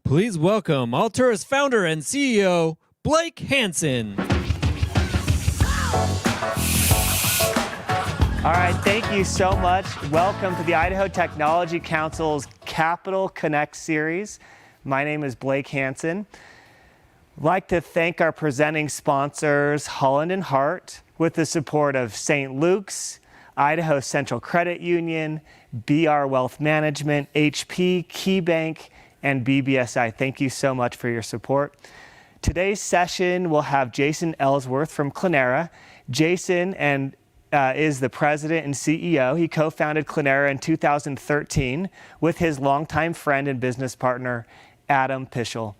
Please welcome Altura's founder and CEO, Blake Hansen. All right, thank you so much. Welcome to the Idaho Technology Council's Capital Connect series. My name is Blake Hansen. I'd like to thank our presenting sponsors, Holland and Hart, with the support of St. Luke's, Idaho Central Credit Union, BR Wealth Management, HP, KeyBank, and BBSI. Thank you so much for your support. Today's session will have Jason Ellsworth from Clenera. Jason is the president and CEO. He co-founded Clenera in 2013 with his longtime friend and business partner, Adam Pischel.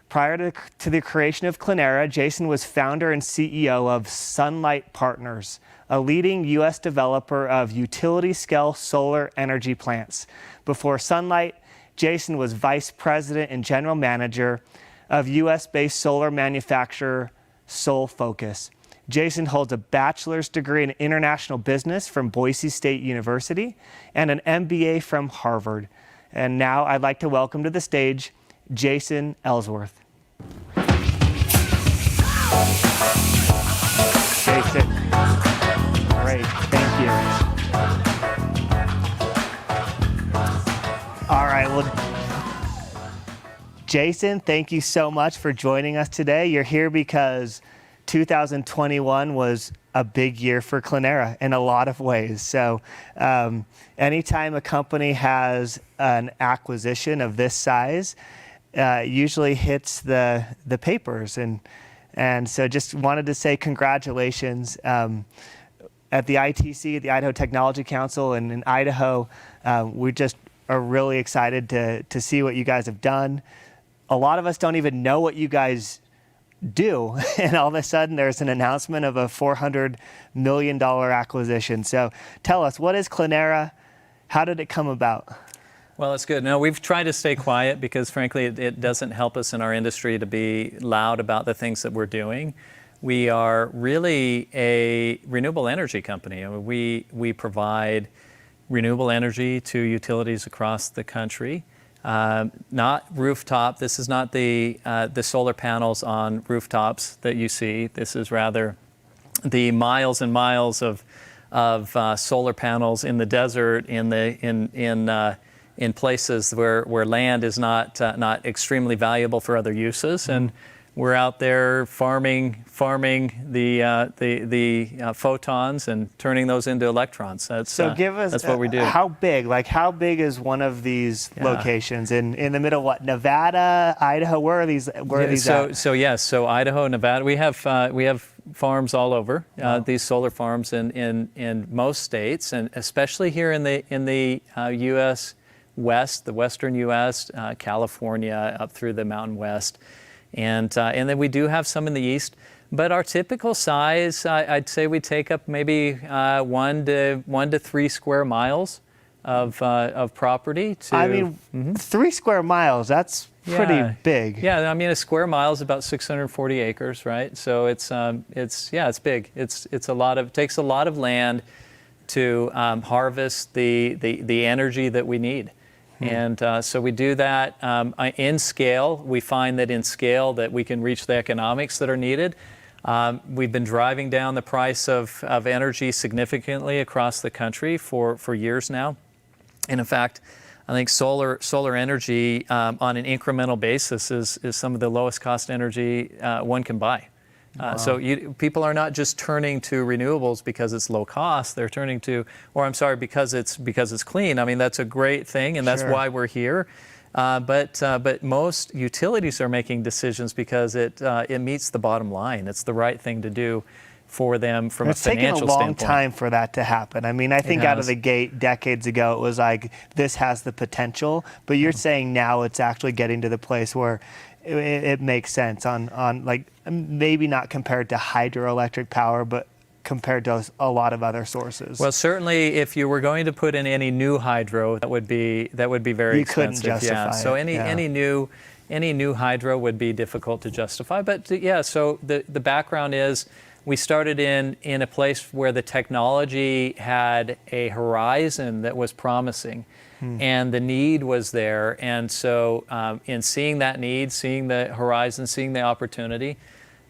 Prior to the creation of Clenera, Jason was founder and CEO of Sunlight Partners, a leading U.S. developer of utility-scale solar energy plants. Before Sunlight, Jason was vice president and general manager of U.S.-based solar manufacturer SolFocus. Jason holds a bachelor's degree in international business from Boise State University and an MBA from Harvard. And now I'd like to welcome to the stage Jason Ellsworth. Jason. Great, thank you. All right, well, Jason, thank you so much for joining us today. You're here because 2021 was a big year for Clenera in a lot of ways. So anytime a company has an acquisition of this size, usually hits the papers. And so just wanted to say congratulations. At the ITC, the Idaho Technology Council, and in Idaho, we just are really excited to see what you guys have done. A lot of us don't even know what you guys do, and all of a sudden there's an announcement of a $400 million acquisition. So tell us, what is Clenera? How did it come about? Well, it's good. No, we've tried to stay quiet because, frankly, it doesn't help us in our industry to be loud about the things that we're doing. We are really a renewable energy company. I mean, we provide renewable energy to utilities across the country. Not rooftop. This is not the solar panels on rooftops that you see. This is rather the miles and miles of solar panels in the desert, in places where land is not extremely valuable for other uses, and we're out there farming the photons and turning those into electrons. That's what we do. How big? Like, how big is one of these locations? In the middle, what? Nevada, Idaho? Where are these? At? So Idaho, Nevada. We have farms all over. These solar farms in most states, and especially here in the U.S. West, the Western U.S., California, up through the Mountain West. And then we do have some in the East, But our typical size, I'd say we take up maybe 1 to 3 square miles of property. I mean, 3 square miles, that's pretty big. Yeah, I mean, a square mile is about 640 acres, right? So it's big. It's a lot of, it takes a lot of land to harvest the energy that we need. And so we do that in scale. We find that in scale that we can reach the economics that are needed. We've been driving down the price of energy significantly across the country for years now. And in fact, I think solar energy on an incremental basis is some of the lowest cost energy one can buy. So people are not just turning to renewables because it's low cost. They're turning to, because it's clean. I mean, that's a great thing, and that's why we're here. But most utilities are making decisions because it meets the bottom line. It's the right thing to do for them from a financial standpoint. It's taken a long time for that to happen. I mean, I think out of the gate decades ago, it was like, this has the potential. But you're saying now it's actually getting to the place where it makes sense on like, maybe not compared to hydroelectric power, but compared to a lot of other sources. Well, certainly, if you were going to put in any new hydro, that would be very expensive. Couldn't justify So it. any new hydro would be difficult to justify. But so the background is we started in a place where the technology had a horizon that was promising. And the need was there, and so in seeing that need, seeing the horizon, seeing the opportunity,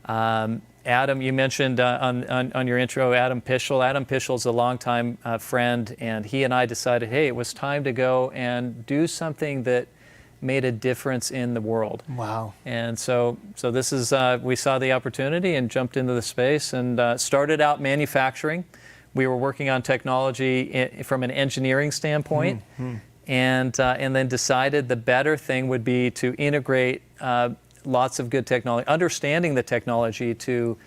Adam, you mentioned on your intro, Adam Pischel. Adam Pischel's a longtime friend, and he and I decided, hey, it was time to go and do something that made a difference in the world. Wow. And so this is, we saw the opportunity and jumped into the space and started out manufacturing. We were working on technology from an engineering standpoint, and then decided the better thing would be to integrate lots of good technology, understanding the technology to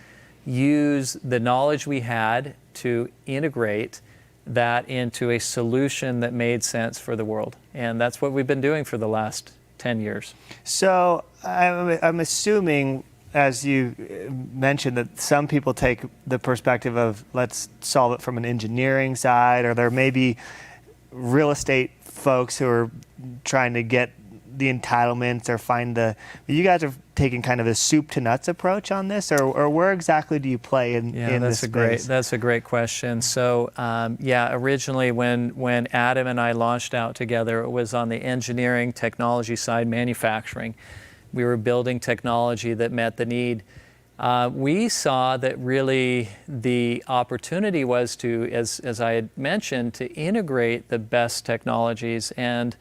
use the knowledge we had to integrate that into a solution that made sense for the world. And that's what we've been doing for the last 10 years. So I'm assuming, as you mentioned, that some people take the perspective of let's solve it from an engineering side, or there may be real estate folks who are trying to get the entitlements or find the. You guys are taking kind of a soup to nuts approach on this, or where exactly do you play in this space? That's a great question. So originally when Adam and I launched out together, it was on the engineering technology side, manufacturing. We were building technology that met the need. We saw that really the opportunity was to, as I had mentioned, to integrate the best technologies and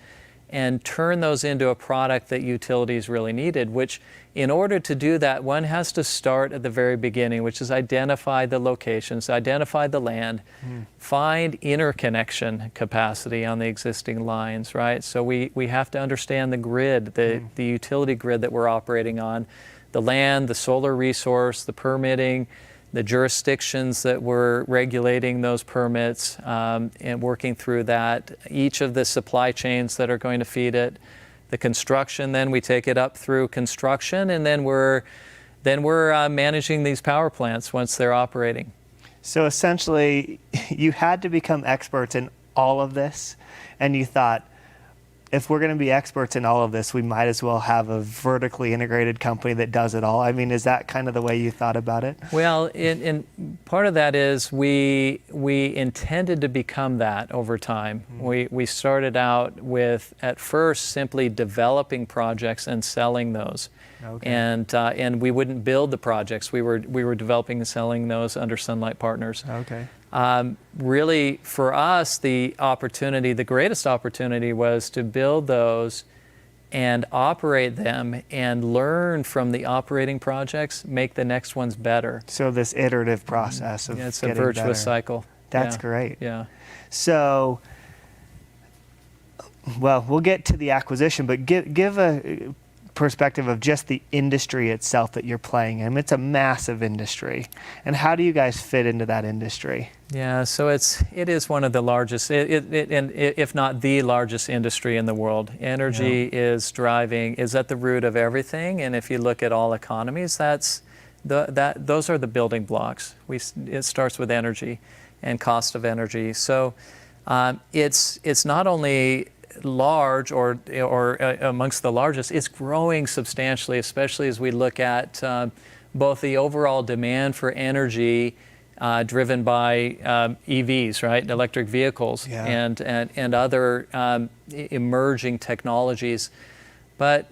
turn those into a product that utilities really needed, which in order to do that, one has to start at the very beginning, which is identify the locations, identify the land, find interconnection capacity on the existing lines, right? So we have to understand the grid, the utility grid that we're operating on, the land, the solar resource, the permitting, the jurisdictions that were regulating those permits, and working through that, each of the supply chains that are going to feed it, the construction, then we take it up through construction, and then we're managing these power plants once they're operating. So essentially, you had to become experts in all of this, and you thought, if we're going to be experts in all of this, we might as well have a vertically integrated company that does it all. I mean, is that kind of the way you thought about it? Well, in part of that is we intended to become that over time. We started out with, at first, simply developing projects and selling those. Okay. And we wouldn't build the projects. We were developing and selling those under Sunlight Partners. Okay. Really, for us, the greatest opportunity was to build those and operate them and learn from the operating projects, make the next ones better. So this iterative process of it's getting a virtuous better. cycle. That's great. Yeah. So, well, we'll get to the acquisition, but give a perspective of just the industry itself that you're playing in. It's a massive industry. And how do you guys fit into that industry? Yeah, so it is one of the largest, if not the largest industry in the world. Energy is at the root of everything, and if you look at all economies, that's those are the building blocks. It starts with energy and cost of energy. So it's not only large or amongst the largest, it's growing substantially, especially as we look at both the overall demand for energy driven by EVs, right, electric vehicles, Yeah. and other emerging technologies. But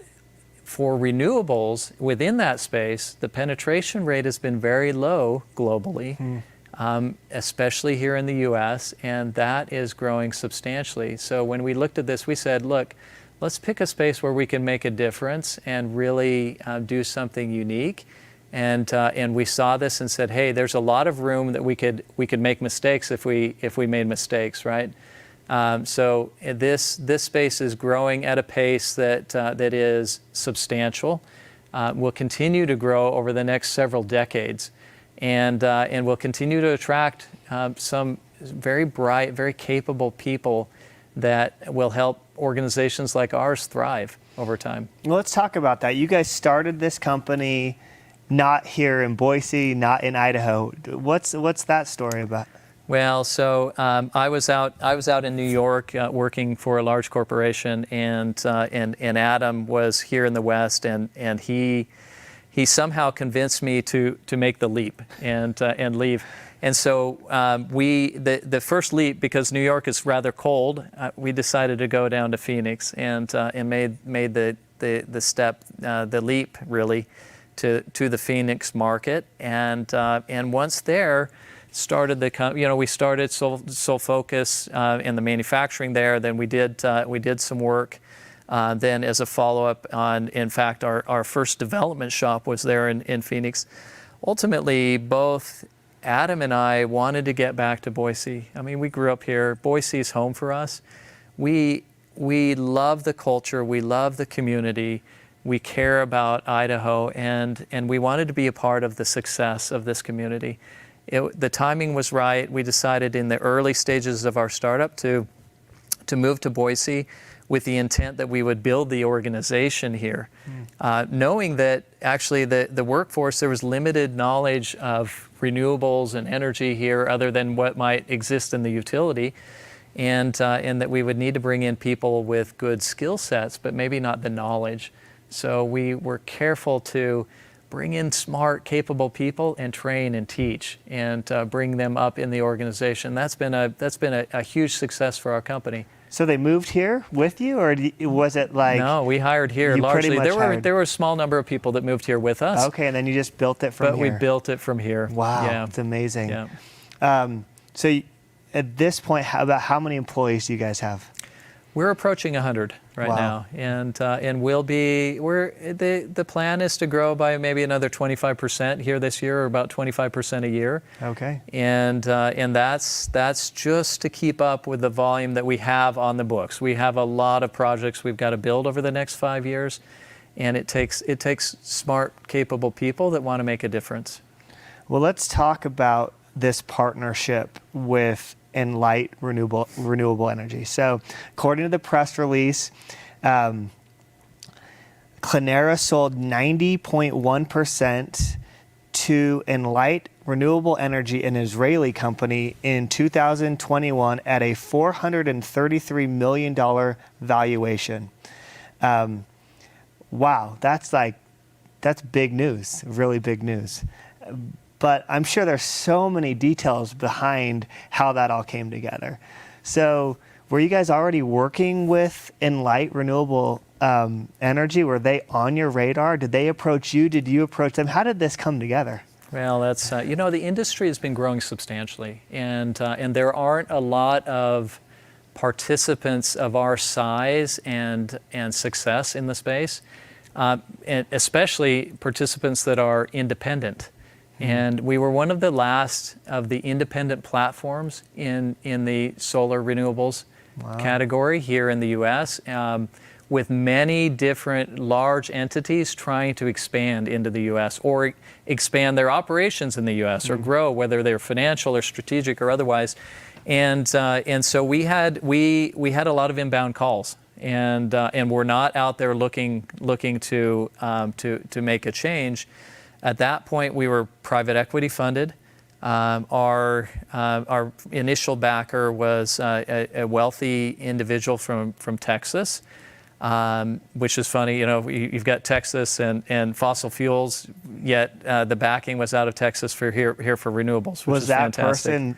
for renewables within that space, the penetration rate has been very low globally, especially here in the US, and that is growing substantially. So when we looked at this, we said, look, let's pick a space where we can make a difference and really do something unique. And we saw this and said, hey, there's a lot of room that we could make mistakes if we made mistakes, right? So this space is growing at a pace that is substantial. Will continue to grow over the next several decades, and will continue to attract some very bright, very capable people that will help organizations like ours thrive over time. Well, let's talk about that. You guys started this company not here in Boise, not in Idaho. What's that story about? Well, so I was out in New York working for a large corporation, and Adam was here in the West, and he somehow convinced me to make the leap and leave. And so the first leap, because New York is rather cold, we decided to go down to Phoenix and made the step, the leap really, to the Phoenix market, and once there, started we started Sole Focus in the manufacturing there. Then we did some work. Then as a follow-up on, in fact, our first development shop was there in Phoenix. Ultimately, both Adam and I wanted to get back to Boise. I mean, we grew up here. Boise's home for us. We love the culture. We love the community. We care about Idaho, and we wanted to be a part of the success of this community. The timing was right. We decided in the early stages of our startup to move to Boise with the intent that we would build the organization here, knowing that actually the workforce, there was limited knowledge of renewables and energy here other than what might exist in the utility, and that we would need to bring in people with good skill sets, but maybe not the knowledge. So we were careful to bring in smart, capable people and train and teach and bring them up in the organization. That's been a huge success for our company. So they moved here with you, or was it like? No, we hired here you largely. pretty much There were a small number of people that moved here with us. Okay, and then you just built it from but here. we built it from here. Wow, yeah. it's amazing. Yeah. So at this point, about how many employees do you guys have? We're approaching 100 right Wow. now, and the plan is to grow by maybe another 25% here this year, or about 25% a year. Okay. And that's just to keep up with the volume that we have on the books. We have a lot of projects we've got to build over the next 5 years, and it takes smart, capable people that want to make a difference. Well, let's talk about this partnership with Enlight renewable energy. So, according to the press release, Clenera sold 90.1% to Enlight Renewable Energy, an Israeli company, in 2021 at a $433 million valuation. Wow, that's big news, really big news. But I'm sure there's so many details behind how that all came together. So were you guys already working with Enlight Renewable Energy? Were they on your radar? Did they approach you? Did you approach them? How did this come together? Well, that's, the industry has been growing substantially, and there aren't a lot of participants of our size and success in the space, and especially participants that are independent. And we were one of the last of the independent platforms in the solar renewables category here in the U.S., with many different large entities trying to expand into the U.S. or expand their operations in the U.S. or grow, whether they're financial or strategic or otherwise. And so we had a lot of inbound calls, and we're not out there looking to make a change. At that point, we were private equity funded. Our initial backer was a wealthy individual from Texas, which is funny. You've got Texas and fossil fuels, yet the backing was out of Texas for here for renewables, which is fantastic. Was that person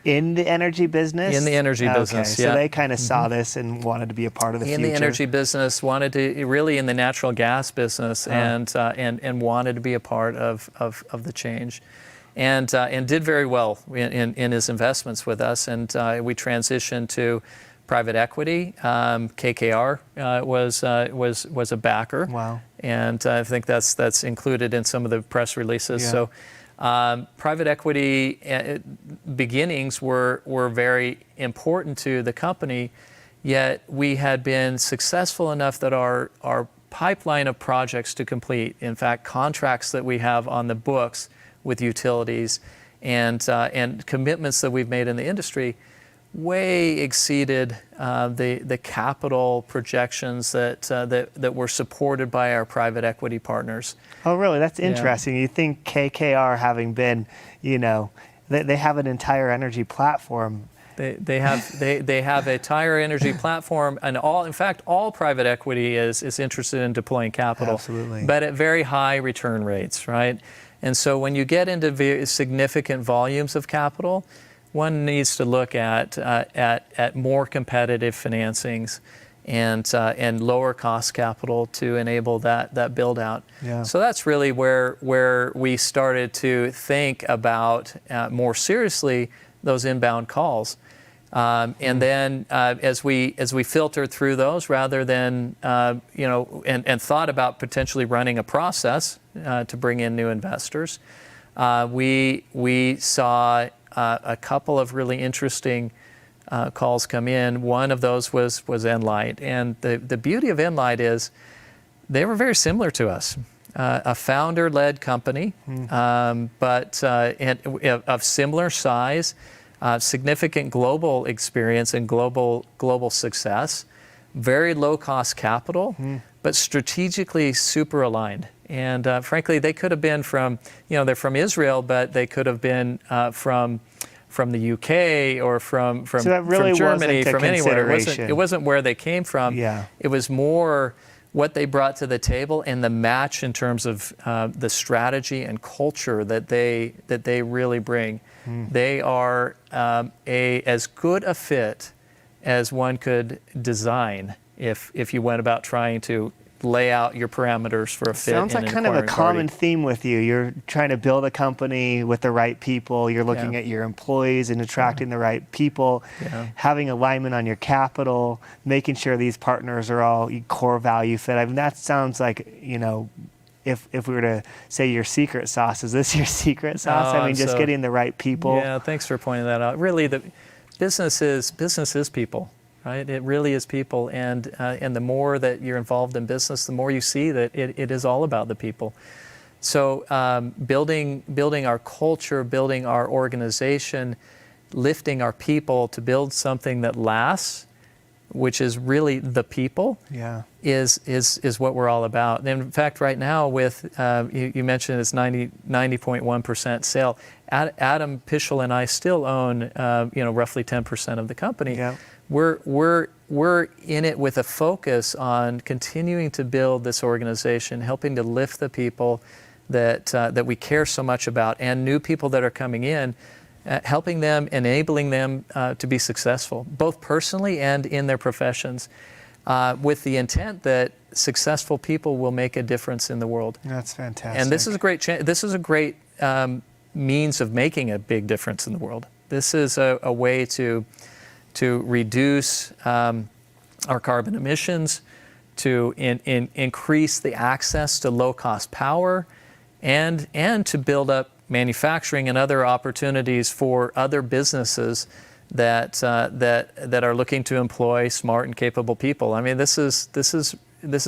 in the energy business? In the energy business, so they kind of saw this and wanted to be a part of the future. In the energy business, wanted to really in the natural gas business, and wanted to be a part of the change, and did very well in his investments with us, and we transitioned to private equity. KKR was a backer. Wow. And I think that's included in some of the press releases. Yeah. So. Private equity beginnings were very important to the company, yet we had been successful enough that our pipeline of projects to complete, in fact, contracts that we have on the books with utilities and commitments that we've made in the industry, way exceeded the capital projections that were supported by our private equity partners. Oh, really? That's interesting. Yeah. You think KKR, having been, they have an entire energy platform. They have a entire energy platform, and in fact, all private equity is interested in deploying capital. Absolutely. But at very high return rates, right? And so when you get into very significant volumes of capital, one needs to look at more competitive financings and lower cost capital to enable that build out. Yeah. So that's really where we started to think about more seriously those inbound calls. And then as we filtered through those, rather than and thought about potentially running a process to bring in new investors, we saw a couple of really interesting calls come in. One of those was Enlight, and the beauty of Enlight is they were very similar to us, a founder-led company, but of similar size, significant global experience and global success, very low-cost capital, but strategically super aligned. And frankly, they could have been from, they're from Israel, but they could have been from the UK or from Germany, from anywhere. It wasn't where they came from. Yeah. It was more what they brought to the table and the match in terms of the strategy and culture that they really bring. They are as good a fit as one could design if you went about trying to lay out your parameters for a fit. Sounds like kind of a common theme with you. You're trying to build a company with the right people. You're looking at your employees and attracting the right people, having alignment on your capital, making sure these partners are all core value fit. I mean, that sounds like, if we were to say your secret sauce, is this your secret sauce? I mean, just getting the right people. Yeah, thanks for pointing that out. Really, the business is people. Right, it really is people, and the more that you're involved in business, the more you see that it is all about the people. So building our culture, building our organization, lifting our people to build something that lasts, which is really the people, is what we're all about. And in fact, right now, with you mentioned it's 90.1% sale. Adam Pischel and I still own roughly 10% of the company. Yeah. We're in it with a focus on continuing to build this organization, helping to lift the people that we care so much about, and new people that are coming in, helping them, enabling them to be successful, both personally and in their professions, with the intent that successful people will make a difference in the world. That's fantastic. And this is a great means of making a big difference in the world. This is a way to reduce our carbon emissions, to increase the access to low-cost power, and to build up manufacturing and other opportunities for other businesses that are looking to employ smart and capable people. I mean, this has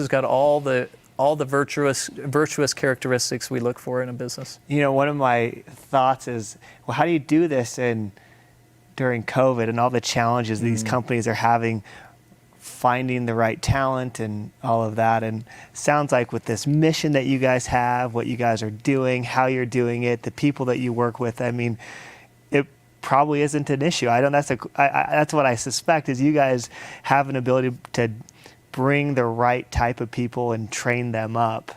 got all the virtuous characteristics we look for in a business. One of my thoughts is, well, how do you do this during COVID and all the challenges these companies are having finding the right talent and all of that. And sounds like with this mission that you guys have, what you guys are doing, how you're doing it, the people that you work with, I mean, it probably isn't an issue. That's what I suspect, is you guys have an ability to bring the right type of people and train them up,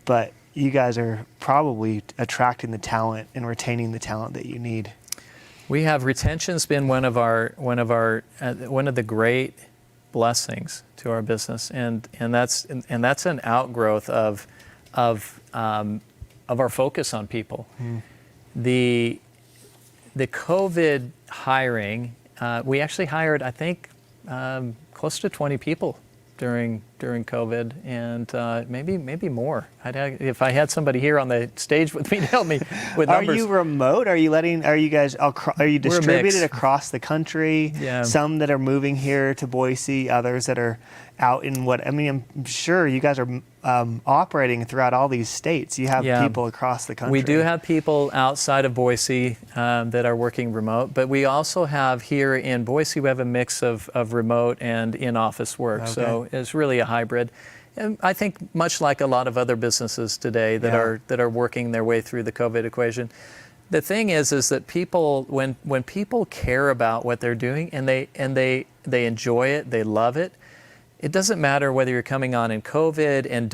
but you guys are probably attracting the talent and retaining the talent that you need. We have retention's been one of the great blessings to our business, and that's an outgrowth of our focus on people. The COVID hiring, we actually hired, I think, close to 20 people during COVID, and maybe more. If I had somebody here on the stage with me to help me with numbers. Are you remote? Are you distributed across the country? Yeah. Some that are moving here to Boise, others that are out in I'm sure you guys are operating throughout all these states. You have people across the country. We do have people outside of Boise that are working remote, but we also have here in Boise, we have a mix of remote and in-office work. Okay. So it's really a hybrid. And I think much like a lot of other businesses today that are working their way through the COVID equation. The thing is that people, when people care about what they're doing and they enjoy it, they love it, it doesn't matter whether you're coming on in COVID and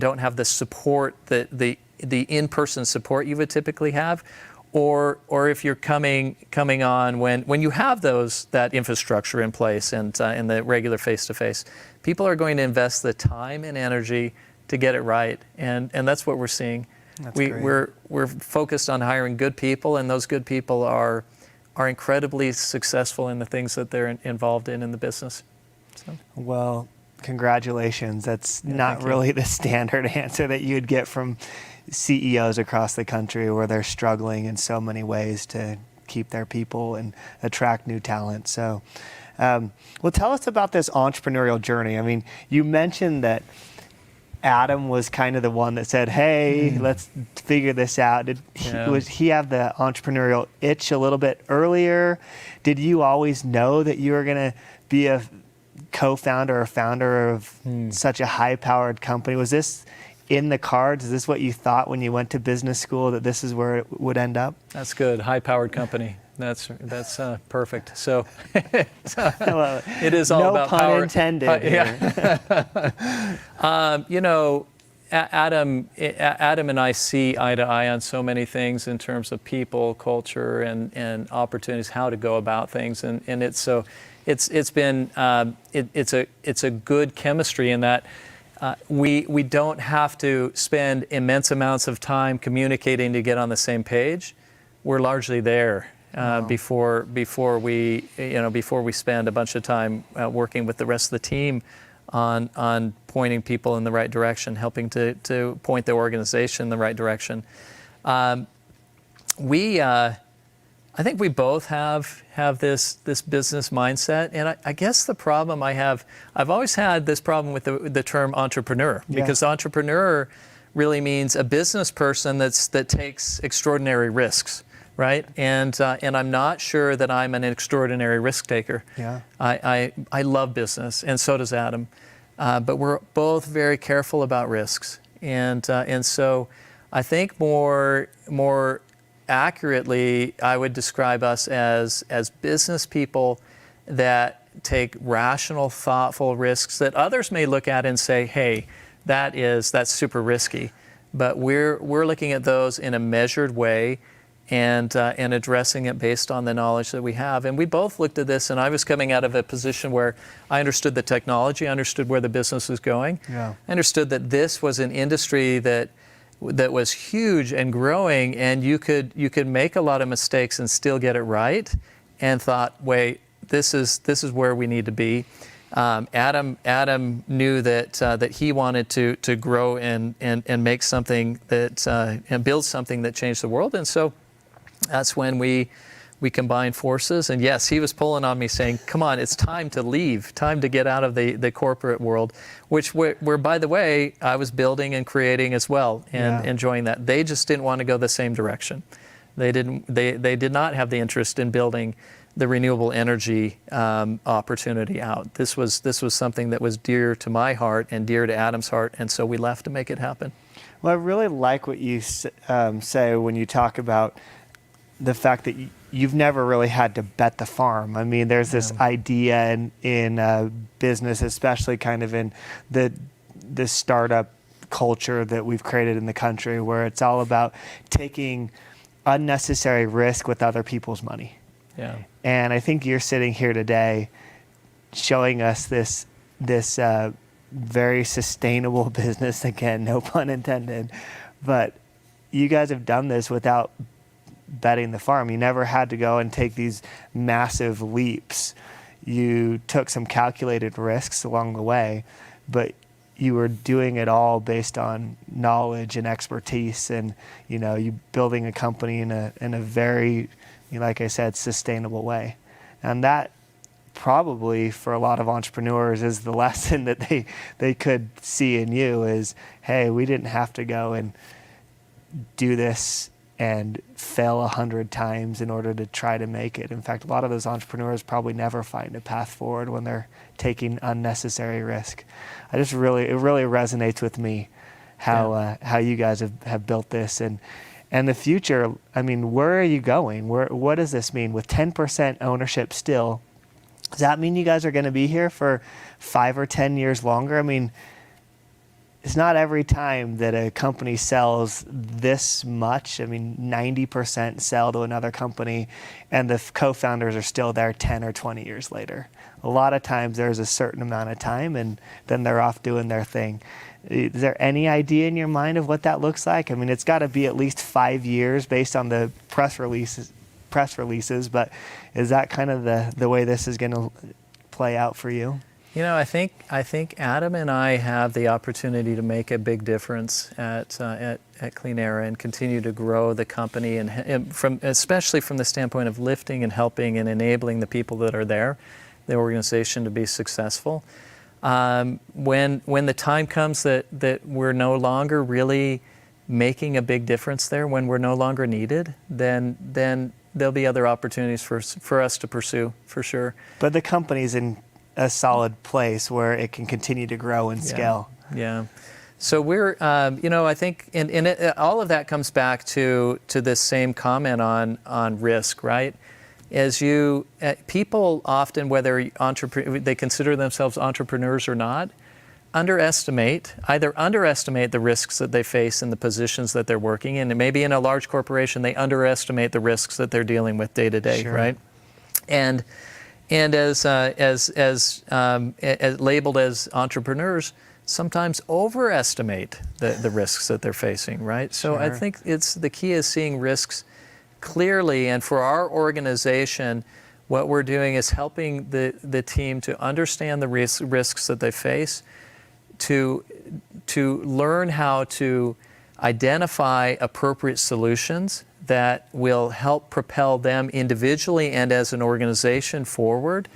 don't have the support, the in-person support you would typically have, or if you're coming on when you have that infrastructure in place and the regular face-to-face. People are going to invest the time and energy to get it right, and that's what we're seeing. We're focused on hiring good people, and those good people are incredibly successful in the things that they're involved in the business. So. Well, congratulations. That's not really the standard answer that you'd get from CEOs across the country, where they're struggling in so many ways to keep their people and attract new talent. So, well, tell us about this entrepreneurial journey. I mean, you mentioned that Adam was kind of the one that said, hey, let's figure this out. Was he have the entrepreneurial itch a little bit earlier? Did you always know that you were going to be a co-founder or founder of such a high-powered company? Was this in the cards? Is this what you thought when you went to business school, that this is where it would end up? That's good. High-powered company. That's perfect. So it is all about power. No pun intended. Adam and I see eye to eye on so many things in terms of people, culture, and opportunities, how to go about things, and it's a good chemistry in that we don't have to spend immense amounts of time communicating to get on the same page. We're largely there before we spend a bunch of time working with the rest of the team on pointing people in the right direction, helping to point the organization in the right direction. I think we both have this business mindset, and I guess the problem I've always had this problem with the term entrepreneur, because entrepreneur really means a business person that takes extraordinary risks, right? And I'm not sure that I'm an extraordinary risk taker. Yeah. I love business, and so does Adam, but we're both very careful about risks, and so I think more accurately, I would describe us as business people that take rational, thoughtful risks that others may look at and say, hey, that's super risky. But we're looking at those in a measured way and addressing it based on the knowledge that we have. And we both looked at this, and I was coming out of a position where I understood the technology, I understood where the business was going. Yeah. I understood that this was an industry that was huge and growing, and you could make a lot of mistakes and still get it right, and thought, wait, this is where we need to be. Adam knew that he wanted to grow and make something and build something that changed the world, and so that's when we combined forces. And yes, he was pulling on me saying, come on, it's time to leave, time to get out of the corporate world, which where by the way, I was building and creating as well, and enjoying that. They just didn't want to go the same direction. They did not have the interest in building the renewable energy opportunity out. This was something that was dear to my heart and dear to Adam's heart, and so we left to make it happen. Well, I really like what you say when you talk about the fact that you've never really had to bet the farm. I mean, there's this idea in business, especially kind of in the startup culture that we've created in the country, where it's all about taking unnecessary risk with other people's money. Yeah. And I think you're sitting here today showing us this very sustainable business, again, no pun intended, but you guys have done this without betting the farm. You never had to go and take these massive leaps. You took some calculated risks along the way, but you were doing it all based on knowledge and expertise, and you building a company in a very, like I said, sustainable way. And that probably for a lot of entrepreneurs is the lesson that they could see in you is, hey, we didn't have to go and do this and fail 100 times in order to try to make it. In fact, a lot of those entrepreneurs probably never find a path forward when they're taking unnecessary risk. It really resonates with me how you guys have built this and the future. I mean, where are you going? What does this mean with 10% ownership still? Does that mean you guys are going to be here for 5 or 10 years longer? I mean, it's not every time that a company sells this much. I mean, 90% sell to another company and the co-founders are still there 10 or 20 years later. A lot of times there's a certain amount of time and then they're off doing their thing. Is there any idea in your mind of what that looks like? I mean, it's got to be at least 5 years based on the press releases, but is that kind of the way this is going to play out for you? I think Adam and I have the opportunity to make a big difference at Clenera and continue to grow the company, and especially from the standpoint of lifting and helping and enabling the people that are there, the organization, to be successful. When the time comes that we're no longer really making a big difference there, when we're no longer needed, then there'll be other opportunities for us to pursue, for sure. But the company's in a solid place where it can continue to grow and scale. Yeah. So we're, I think, all of that comes back to this same comment on risk, right? People often, whether they consider themselves entrepreneurs or not, either underestimate the risks that they face in the positions that they're working in. And maybe in a large corporation, they underestimate the risks that they're dealing with day to day, right? And as labeled as entrepreneurs, sometimes overestimate the risks that they're facing, right? So I think the key is seeing risks clearly, and for our organization, what we're doing is helping the team to understand the risks that they face, to learn how to identify appropriate solutions that will help propel them individually and as an organization forward.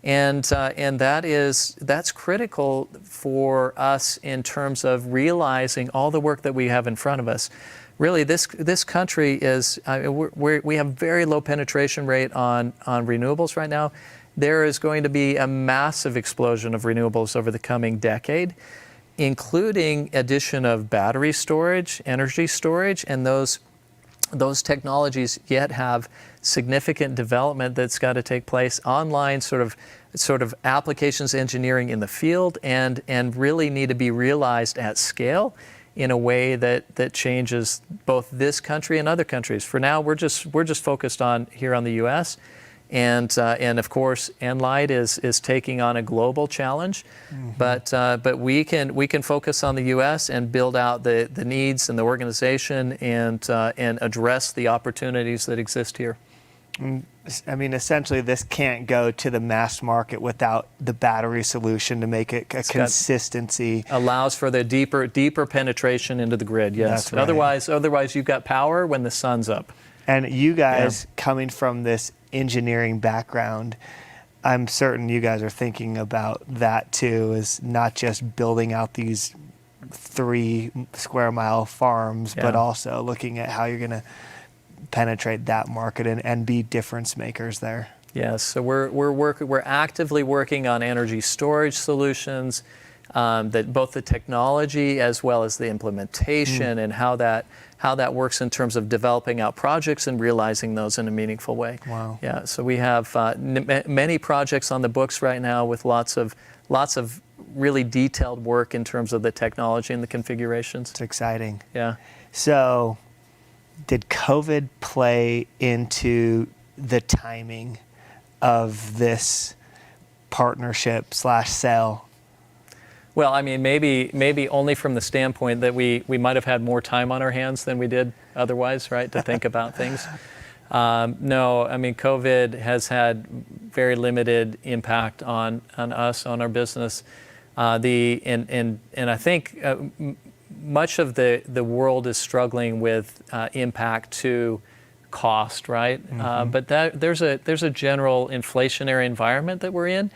And that's critical for us in terms of realizing all the work that we have in front of us. Really, this country is, we have very low penetration rate on renewables right now. There is going to be a massive explosion of renewables over the coming decade, including addition of battery storage, energy storage, and those technologies yet have significant development that's got to take place online, sort of applications engineering in the field, and really need to be realized at scale in a way that changes both this country and other countries. For now, we're just focused on here on the U.S. And of course, Enlight is taking on a global challenge, but we can focus on the U.S. and build out the needs and the organization and address the opportunities that exist here. I mean, essentially, this can't go to the mass market without the battery solution to make it a consistency. Allows for the deeper penetration into the grid. Yes. That's right. Otherwise, you've got power when the sun's up. And you guys, coming from this engineering background, I'm certain you guys are thinking about that too, is not just building out these 3 square mile farms, but also looking at how you're going to penetrate that market and be difference makers there. Yes, so we're actively working on energy storage solutions, that both the technology as well as the implementation and how that works in terms of developing out projects and realizing those in a meaningful way. Wow. Yeah, so we have many projects on the books right now with lots of really detailed work in terms of the technology and the configurations. It's exciting. Yeah. So, did COVID play into the timing of this partnership / sale? Well, I mean, maybe only from the standpoint that we might have had more time on our hands than we did otherwise, right, to think about things. No, I mean, COVID has had very limited impact on us, on our business. And I think much of the world is struggling with impact to cost, right? But there's a general inflationary environment that we're in.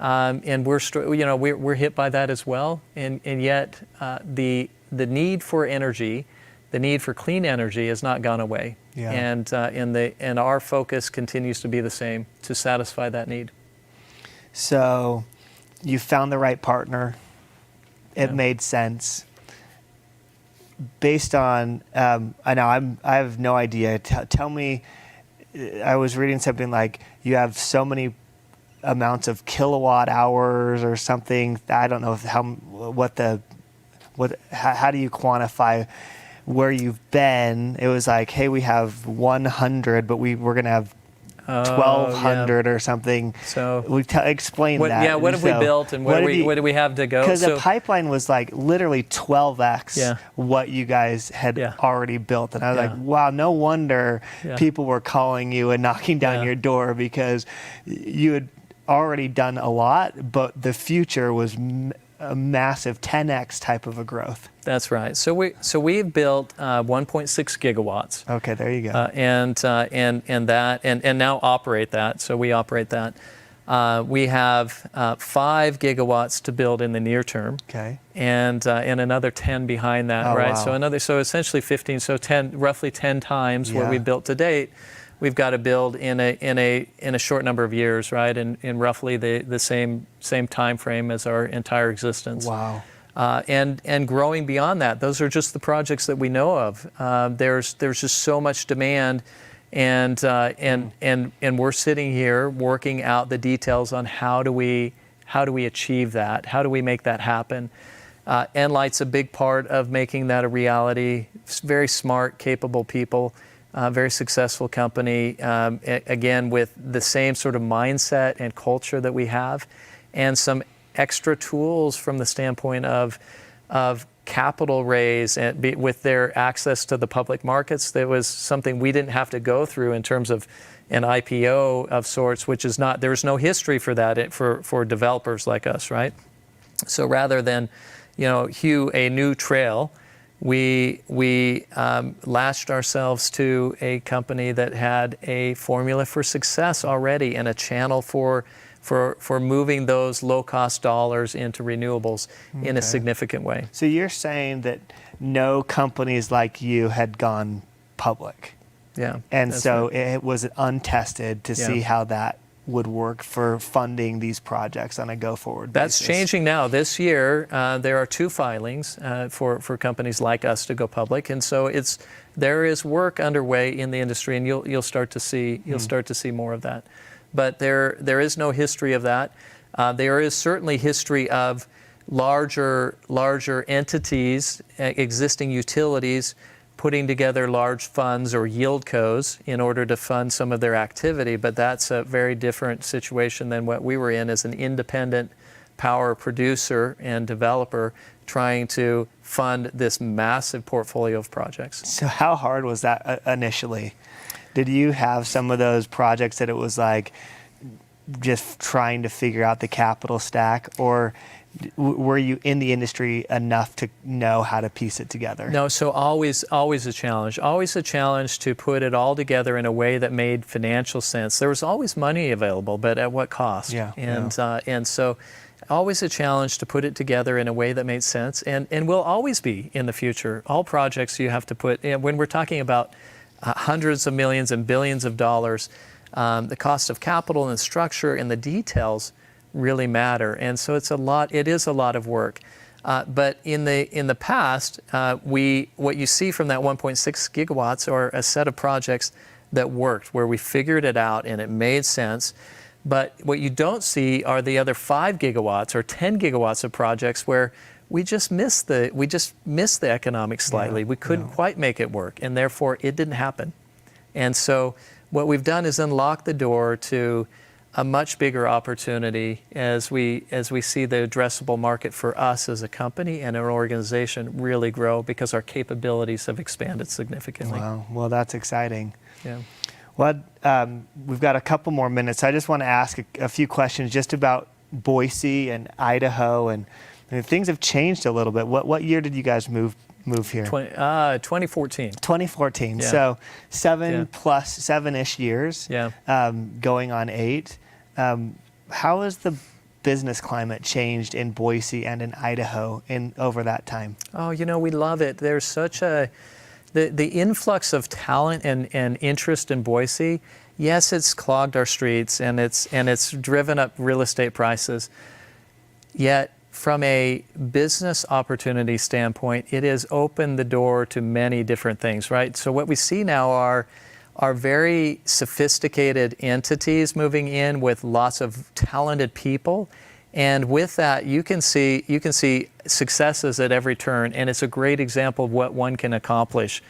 And we're hit by that as well, and yet the need for energy, the need for clean energy, has not gone away. Yeah. And our focus continues to be the same, to satisfy that need. So, you found the right partner. It made sense. Based on, I have no idea. Tell me. I was reading something like you have so many amounts of kilowatt hours or something. I don't know how do you quantify where you've been? It was like, hey, we have 100, but we're going to have 1,200 or something. So explain that. Yeah, what have we built and what do we have to go? Because the pipeline was like literally 12x what you guys had already built. And I was like, wow, no wonder people were calling you and knocking down your door, because you had already done a lot, but the future was a massive 10x type of a growth. That's right. So we've built 1.6 gigawatts. Okay, there you go. And now operate that. So we operate that. We have 5 gigawatts to build in the near term. Okay. And another 10 behind that, right? Wow. So essentially 15. So roughly 10 times what we built to date. We've got to build in a short number of years, right? In roughly the same time frame as our entire existence. Wow. And growing beyond that. Those are just the projects that we know of. There's just so much demand, and we're sitting here working out the details on how do we achieve that? How do we make that happen? Enlight's a big part of making that a reality. Very smart, capable people. Very successful company, again, with the same sort of mindset and culture that we have, and some extra tools from the standpoint of capital raise, and with their access to the public markets. That was something we didn't have to go through in terms of an IPO of sorts, which is not, there's no history for that for developers like us, right? So rather than, hew a new trail, we latched ourselves to a company that had a formula for success already and a channel for moving those low-cost dollars into renewables in a significant way. So you're saying that no companies like you had gone public. Yeah. And so it was untested to see how that would work for funding these projects on a go-forward basis. That's changing now. This year, there are 2 filings for companies like us to go public, and so there is work underway in the industry, and you'll start to see more of that. But there is no history of that. There is certainly history of larger entities, existing utilities, putting together large funds or yieldcos in order to fund some of their activity, but that's a very different situation than what we were in as an independent power producer and developer trying to fund this massive portfolio of projects. So how hard was that initially? Did you have some of those projects that it was like just trying to figure out the capital stack, or were you in the industry enough to know how to piece it together? No, so always a challenge. Always a challenge to put it all together in a way that made financial sense. There was always money available, but at what cost? Yeah. And so always a challenge to put it together in a way that made sense, and will always be in the future. All projects you have to put, when we're talking about hundreds of millions and billions of dollars, The cost of capital and the structure and the details really matter. And so it is a lot of work. But in the past, what you see from that 1.6 gigawatts are a set of projects that worked, where we figured it out and it made sense. But what you don't see are the other 5 gigawatts or 10 gigawatts of projects where we just missed the economics slightly. We couldn't quite make it work, and therefore it didn't happen. And so what we've done is unlock the door to a much bigger opportunity as we see the addressable market for us as a company and our organization really grow, because our capabilities have expanded significantly. Wow, well, that's exciting. Yeah. Well, we've got a couple more minutes. I just want to ask a few questions just about Boise and Idaho, and things have changed a little bit. What year did you guys move here? 2014. 2014. Yeah. So 7-ish years. Yeah. Going on 8. How has the business climate changed in Boise and in Idaho over that time? Oh, we love it. There's such the influx of talent and interest in Boise. Yes, it's clogged our streets and it's driven up real estate prices. Yet, from a business opportunity standpoint, it has opened the door to many different things, right? So what we see now are very sophisticated entities moving in with lots of talented people. And with that, you can see successes at every turn, and it's a great example of what one can accomplish.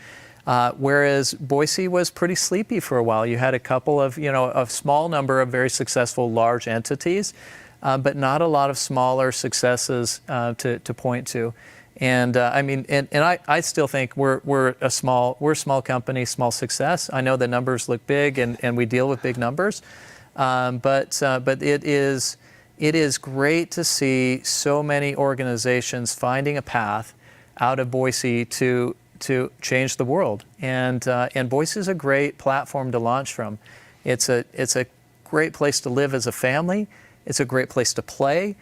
Whereas Boise was pretty sleepy for a while. You had a couple of, a small number of very successful large entities, but not a lot of smaller successes to point to. And I still think we're a small company, small success. I know the numbers look big, and we deal with big numbers, but it is great to see so many organizations finding a path out of Boise to change the world. And Boise is a great platform to launch from. It's a great place to live as a family. It's a great place to play.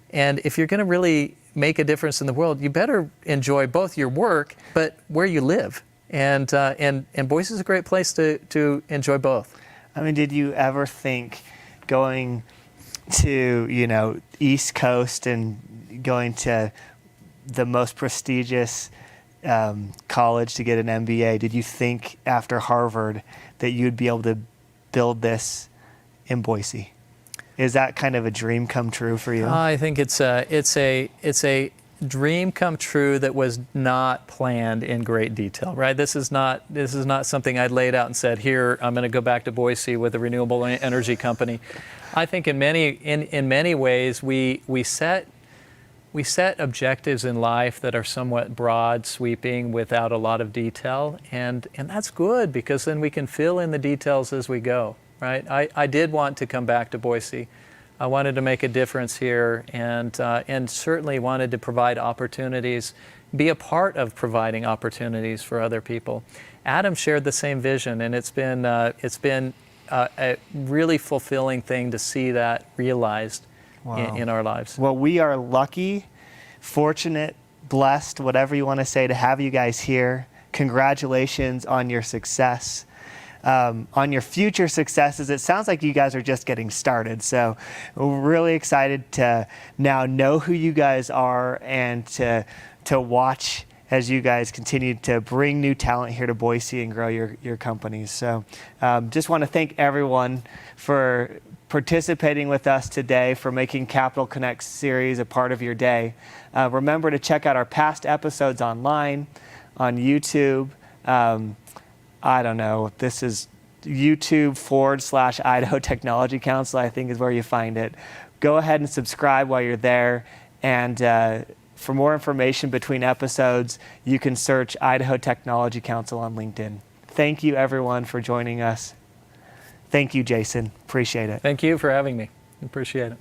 And if you're going to really make a difference in the world, you better enjoy both your work, but where you live. And Boise is a great place to enjoy both. I mean, did you ever think going to, East Coast and going to the most prestigious college to get an MBA, did you think after Harvard that you'd be able to build this in Boise? Is that kind of a dream come true for you? I think it's a dream come true that was not planned in great detail, right? This is not something I'd laid out and said, here, I'm going to go back to Boise with a renewable energy company. I think in many ways we set objectives in life that are somewhat broad, sweeping, without a lot of detail, and that's good, because then we can fill in the details as we go, right? I did want to come back to Boise. I wanted to make a difference here, and certainly wanted to provide opportunities, be a part of providing opportunities for other people. Adam shared the same vision, and it's been a really fulfilling thing to see that realized. Wow. in our lives. Well, we are lucky, fortunate, blessed, whatever you want to say, to have you guys here. Congratulations on your success. On your future successes. It sounds like you guys are just getting started. So we're really excited to now know who you guys are and to watch as you guys continue to bring new talent here to Boise and grow your companies. So just want to thank everyone for participating with us today, for making Capital Connect series a part of your day. Remember to check out our past episodes online, on YouTube. I don't know, this is YouTube/Idaho Technology Council, I think is where you find it. Go ahead and subscribe while you're there. And for more information between episodes, you can search Idaho Technology Council on LinkedIn. Thank you, everyone, for joining us. Thank you, Jason. Appreciate it. Thank you for having me. Appreciate it.